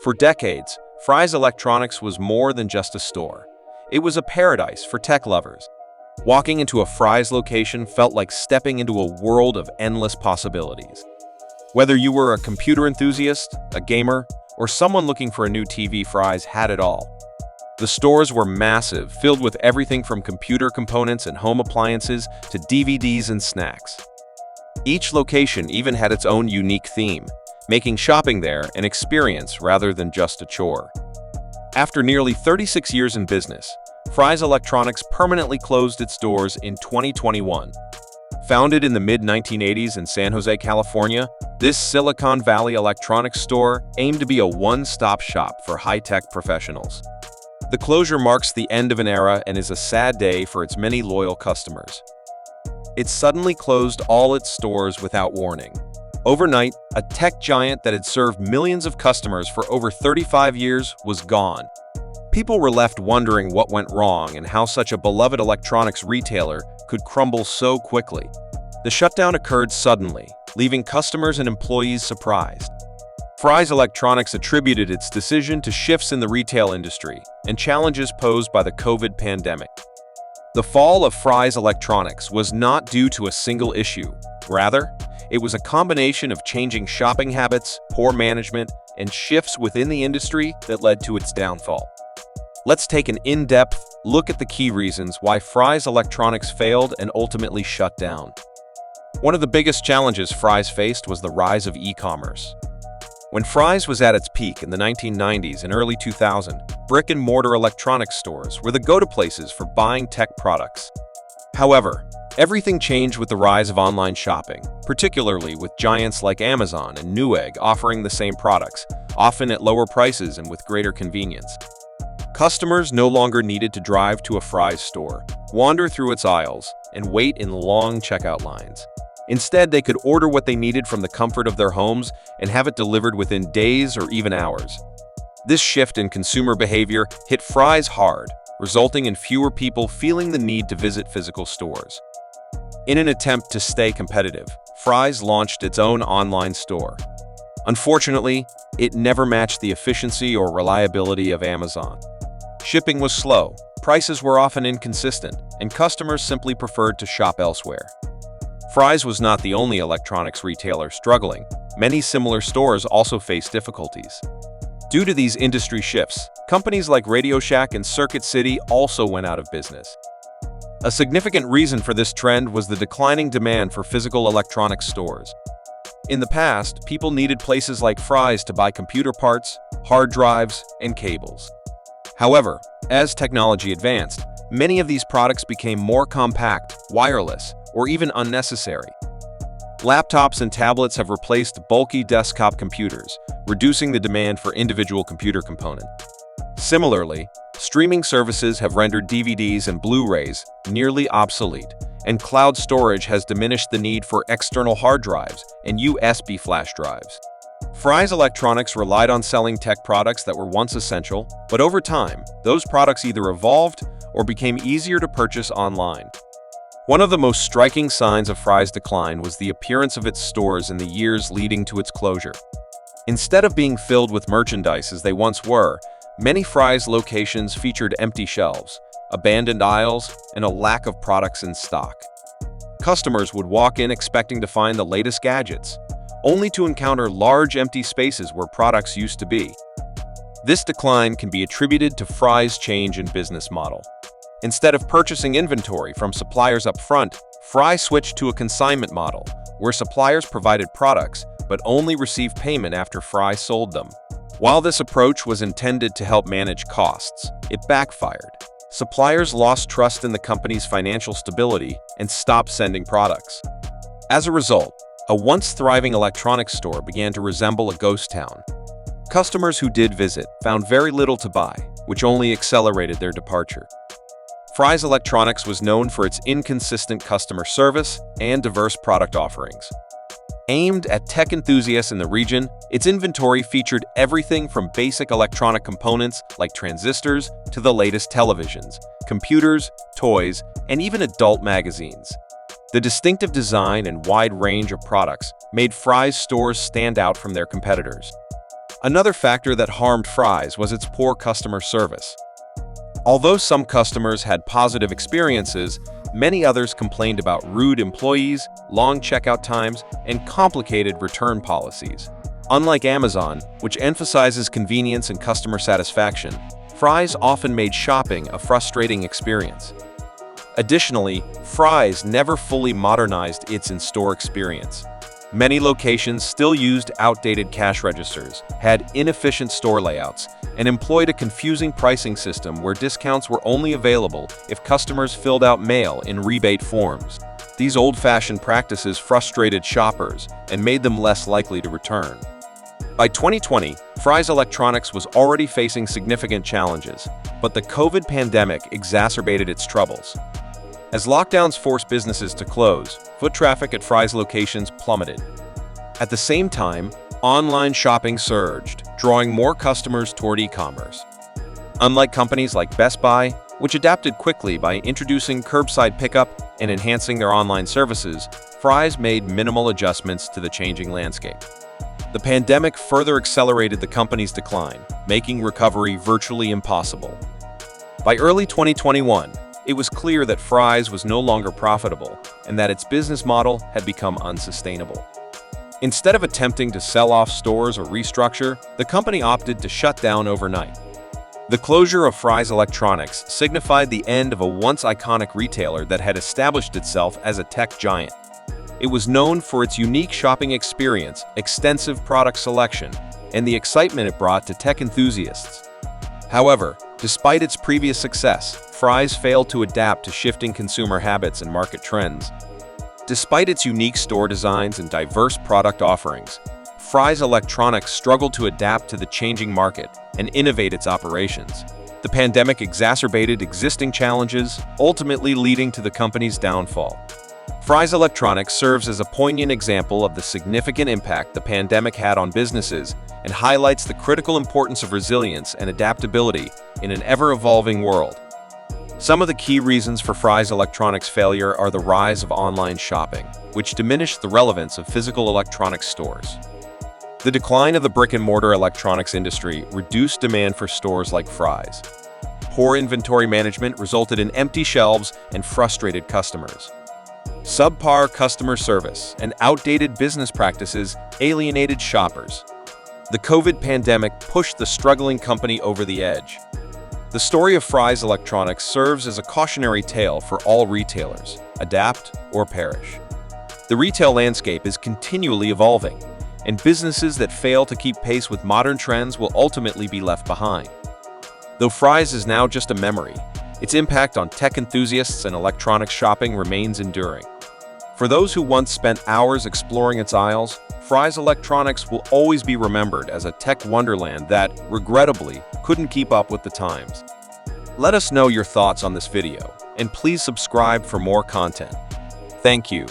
For decades, Fry's Electronics was more than just a store. It was a paradise for tech lovers. Walking into a Fry's location felt like stepping into a world of endless possibilities. Whether you were a computer enthusiast, a gamer, or someone looking for a new TV, Fry's had it all. The stores were massive, filled with everything from computer components and home appliances to DVDs and snacks. Each location even had its own unique theme, making shopping there an experience rather than just a chore. After nearly 36 years in business, Fry's Electronics permanently closed its doors in 2021. Founded in the mid-1980s in San Jose, California, this Silicon Valley electronics store aimed to be a one-stop shop for high-tech professionals. The closure marks the end of an era and is a sad day for its many loyal customers. It suddenly closed all its stores without warning. Overnight, a tech giant that had served millions of customers for over 35 years was gone. People were left wondering what went wrong and how such a beloved electronics retailer could crumble so quickly. The shutdown occurred suddenly, leaving customers and employees surprised. Fry's Electronics attributed its decision to shifts in the retail industry and challenges posed by the COVID pandemic. The fall of Fry's Electronics was not due to a single issue. Rather, it was a combination of changing shopping habits, poor management, and shifts within the industry that led to its downfall. Let's take an in-depth look at the key reasons why Fry's Electronics failed and ultimately shut down. One of the biggest challenges Fry's faced was the rise of e-commerce. When Fry's was at its peak in the 1990s and early 2000s, brick-and-mortar electronics stores were the go-to places for buying tech products. However, everything changed with the rise of online shopping, particularly with giants like Amazon and Newegg offering the same products, often at lower prices and with greater convenience. Customers no longer needed to drive to a Fry's store, wander through its aisles, and wait in long checkout lines. Instead, they could order what they needed from the comfort of their homes and have it delivered within days or even hours. This shift in consumer behavior hit Fry's hard, resulting in fewer people feeling the need to visit physical stores. In an attempt to stay competitive, Fry's launched its own online store. Unfortunately, it never matched the efficiency or reliability of Amazon. Shipping was slow, prices were often inconsistent, and customers simply preferred to shop elsewhere. Fry's was not the only electronics retailer struggling. Many similar stores also faced difficulties. Due to these industry shifts, companies like Radio Shack and Circuit City also went out of business. A significant reason for this trend was the declining demand for physical electronics stores. In the past, people needed places like Fry's to buy computer parts, hard drives, and cables. However, as technology advanced, many of these products became more compact, wireless, or even unnecessary. Laptops and tablets have replaced bulky desktop computers, reducing the demand for individual computer components. Similarly, streaming services have rendered DVDs and Blu-rays nearly obsolete, and cloud storage has diminished the need for external hard drives and USB flash drives. Fry's Electronics relied on selling tech products that were once essential, but over time, those products either evolved or became easier to purchase online. One of the most striking signs of Fry's decline was the appearance of its stores in the years leading to its closure. Instead of being filled with merchandise as they once were, many Fry's locations featured empty shelves, abandoned aisles, and a lack of products in stock. Customers would walk in expecting to find the latest gadgets, only to encounter large empty spaces where products used to be. This decline can be attributed to Fry's change in business model. Instead of purchasing inventory from suppliers up front, Fry switched to a consignment model, where suppliers provided products but only received payment after Fry sold them. While this approach was intended to help manage costs, it backfired. Suppliers lost trust in the company's financial stability and stopped sending products. As a result, a once thriving electronics store began to resemble a ghost town. Customers who did visit found very little to buy, which only accelerated their departure. Fry's Electronics was known for its inconsistent customer service and diverse product offerings. Aimed at tech enthusiasts in the region, its inventory featured everything from basic electronic components like transistors to the latest televisions, computers, toys, and even adult magazines. The distinctive design and wide range of products made Fry's stores stand out from their competitors. Another factor that harmed Fry's was its poor customer service. Although some customers had positive experiences, many others complained about rude employees, long checkout times, and complicated return policies. Unlike Amazon, which emphasizes convenience and customer satisfaction, Fry's often made shopping a frustrating experience. Additionally, Fry's never fully modernized its in-store experience. Many locations still used outdated cash registers, had inefficient store layouts, and employed a confusing pricing system where discounts were only available if customers filled out mail in rebate forms. These old-fashioned practices frustrated shoppers and made them less likely to return. By 2020, Fry's Electronics was already facing significant challenges, but the COVID pandemic exacerbated its troubles. As lockdowns forced businesses to close, foot traffic at Fry's locations plummeted. At the same time, online shopping surged, drawing more customers toward e-commerce. Unlike companies like Best Buy, which adapted quickly by introducing curbside pickup and enhancing their online services, Fry's made minimal adjustments to the changing landscape. The pandemic further accelerated the company's decline, making recovery virtually impossible. By early 2021, it was clear that Fry's was no longer profitable and that its business model had become unsustainable. Instead of attempting to sell off stores or restructure, the company opted to shut down overnight. The closure of Fry's Electronics signified the end of a once iconic retailer that had established itself as a tech giant. It was known for its unique shopping experience, extensive product selection, and the excitement it brought to tech enthusiasts. However, despite its previous success, Fry's failed to adapt to shifting consumer habits and market trends. Despite its unique store designs and diverse product offerings, Fry's Electronics struggled to adapt to the changing market and innovate its operations. The pandemic exacerbated existing challenges, ultimately leading to the company's downfall. Fry's Electronics serves as a poignant example of the significant impact the pandemic had on businesses and highlights the critical importance of resilience and adaptability in an ever-evolving world. Some of the key reasons for Fry's Electronics' failure are the rise of online shopping, which diminished the relevance of physical electronics stores. The decline of the brick-and-mortar electronics industry reduced demand for stores like Fry's. Poor inventory management resulted in empty shelves and frustrated customers. Subpar customer service and outdated business practices alienated shoppers. The COVID pandemic pushed the struggling company over the edge. The story of Fry's Electronics serves as a cautionary tale for all retailers: adapt or perish. The retail landscape is continually evolving, and businesses that fail to keep pace with modern trends will ultimately be left behind. Though Fry's is now just a memory, its impact on tech enthusiasts and electronics shopping remains enduring. For those who once spent hours exploring its aisles, Fry's Electronics will always be remembered as a tech wonderland that, regrettably, couldn't keep up with the times. Let us know your thoughts on this video, and please subscribe for more content. Thank you.